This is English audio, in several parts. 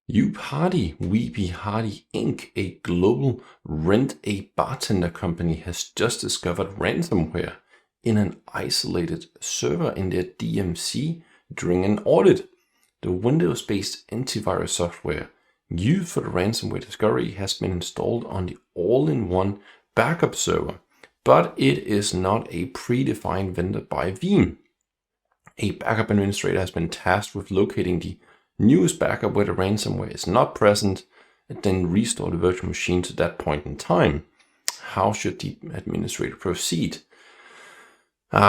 We Be Hardy Inc., a global rent-a-bartender company, has just discovered ransomware in an isolated server in their DMC during an audit. The Windows-based antivirus software used for the ransomware discovery has been installed on the all-in-one backup server, but it is not a predefined vendor by Veeam. A backup administrator has been tasked with locating the newest backup where the ransomware is not present, and then restore the virtual machine to that point in time. How should the administrator proceed?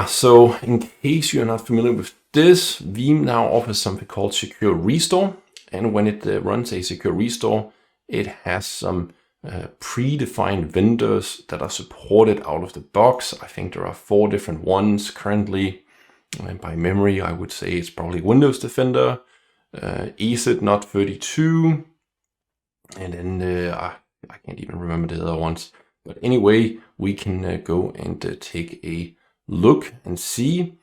So in case you're not familiar with this, Veeam now offers something called Secure Restore. And when it runs a Secure Restore, it has some predefined vendors that are supported out of the box. I think there are 4 different ones currently. And by memory, I would say it's probably Windows Defender, ESXi not 32, and then I can't even remember the other ones. But anyway, we can go and take a look and see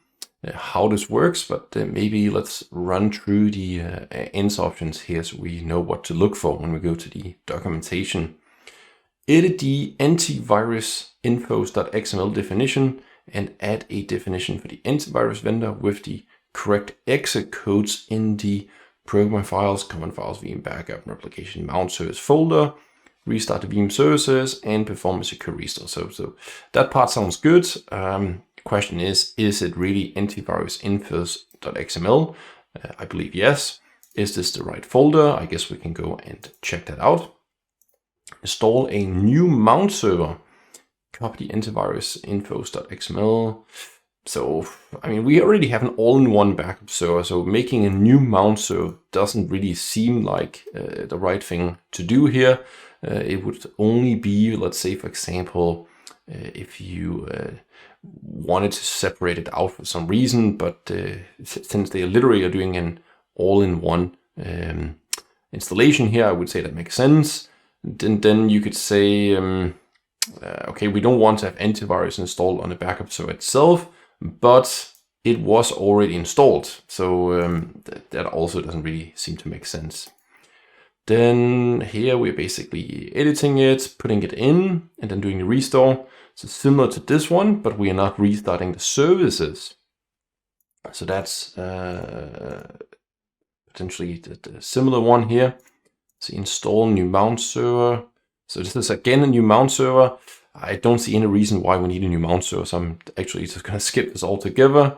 how this works, but maybe let's run through the ends options here so we know what to look for when we go to the documentation. Edit the antivirus infos.xml definition and add a definition for the antivirus vendor with the correct exit codes in the program files, common files, Veeam backup, replication, mount service folder, restart the Veeam services, and perform a secure restore. So that part sounds good. Question is it really antivirus infos.xml? I believe yes. Is this the right folder? I guess we can go and check that out. Install a new mount server. Copy the antivirus infos.xml. So, I mean, we already have an all-in-one backup server, so making a new mount server doesn't really seem like the right thing to do here. It would only be, let's say, for example, if you wanted to separate it out for some reason, but since they literally are doing an all-in-one installation here, I would say that makes sense. Then you could say, okay, we don't want to have antivirus installed on the backup server itself, but it was already installed. So that also doesn't really seem to make sense. Then here we're basically editing it, putting it in, and then doing the restore. So similar to this one, but we are not restarting the services. So that's potentially the similar one here. So install new mount server. So this is again a new mount server. I don't see any reason why we need a new mount server, so I'm actually just going to skip this altogether.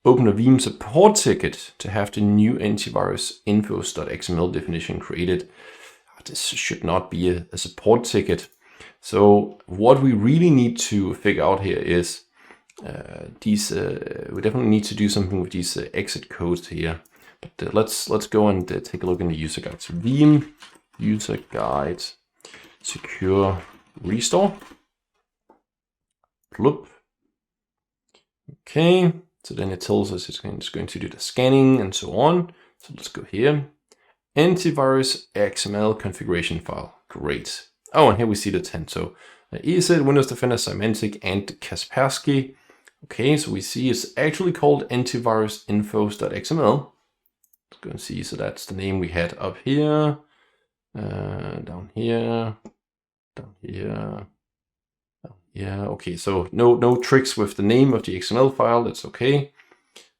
Open a Veeam support ticket to have the new antivirus infos.xml definition created. This should not be a support ticket. So what we really need to figure out here is we definitely need to do something with these exit codes here. But let's go and take a look in the user guide. So Veeam user guide secure restore. Plup. Okay, so then it tells us it's going to do the scanning and so on. So let's go here. Antivirus XML configuration file. Great. Oh, and here we see the 10. So ESXi, Windows Defender, Symantec, and Kaspersky. Okay, so we see it's actually called antivirus infos.xml. Let's go and see. So that's the name we had up here, down here, down here. Yeah, okay, so no tricks with the name of the XML file, that's okay.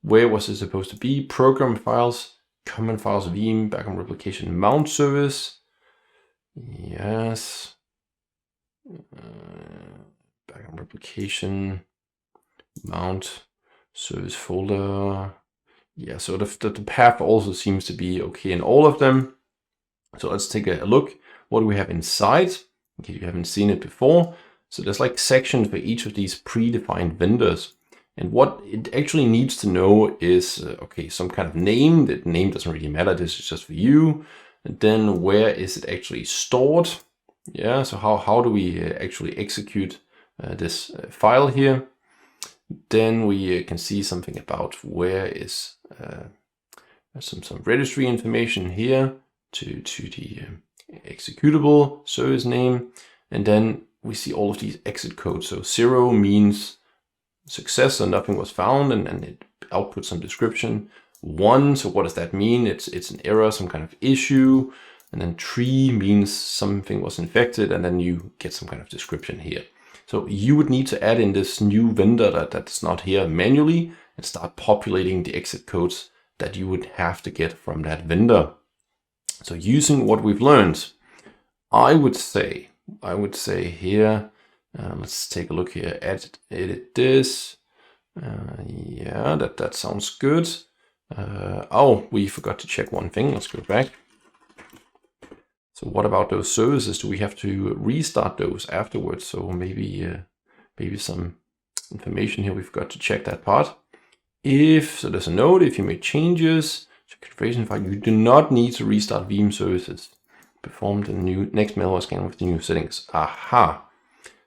Where was it supposed to be? Program files, common files, Veeam, backup replication, mount service. Yes. Backup replication, mount service folder. Yeah, so the path also seems to be okay in all of them. So let's take a look. What do we have inside? In case you haven't seen it before. So there's like sections for each of these predefined vendors. And what it actually needs to know is, okay, some kind of name. That name doesn't really matter. This is just for you. And then where is it actually stored? Yeah, so how do we actually execute this file here? Then we can see something about where is some registry information here to the executable service name. And then we see all of these exit codes. So 0 means success, so nothing was found, and it outputs some description. 1, so what does that mean? It's an error, some kind of issue. And then 3 means something was infected, and then you get some kind of description here. So you would need to add in this new vendor that's not here manually and start populating the exit codes that you would have to get from that vendor. So using what we've learned, I would say here, let's take a look here, edit this. Yeah, that sounds good. Oh, we forgot to check one thing. Let's go back. So what about those services? Do we have to restart those afterwards? So maybe some information here. We forgot to check that part. So there's a note, if you make changes to configuration file, you do not need to restart Veeam services. Perform the next malware scan with the new settings. Aha.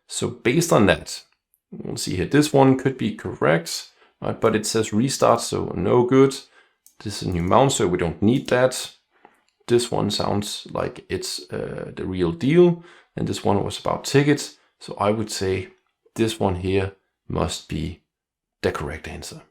So based on that, we'll see here, this one could be correct, right? But it says restart, so no good. This is a new mount, so we don't need that. This one sounds like it's the real deal. And this one was about tickets. So I would say this one here must be the correct answer.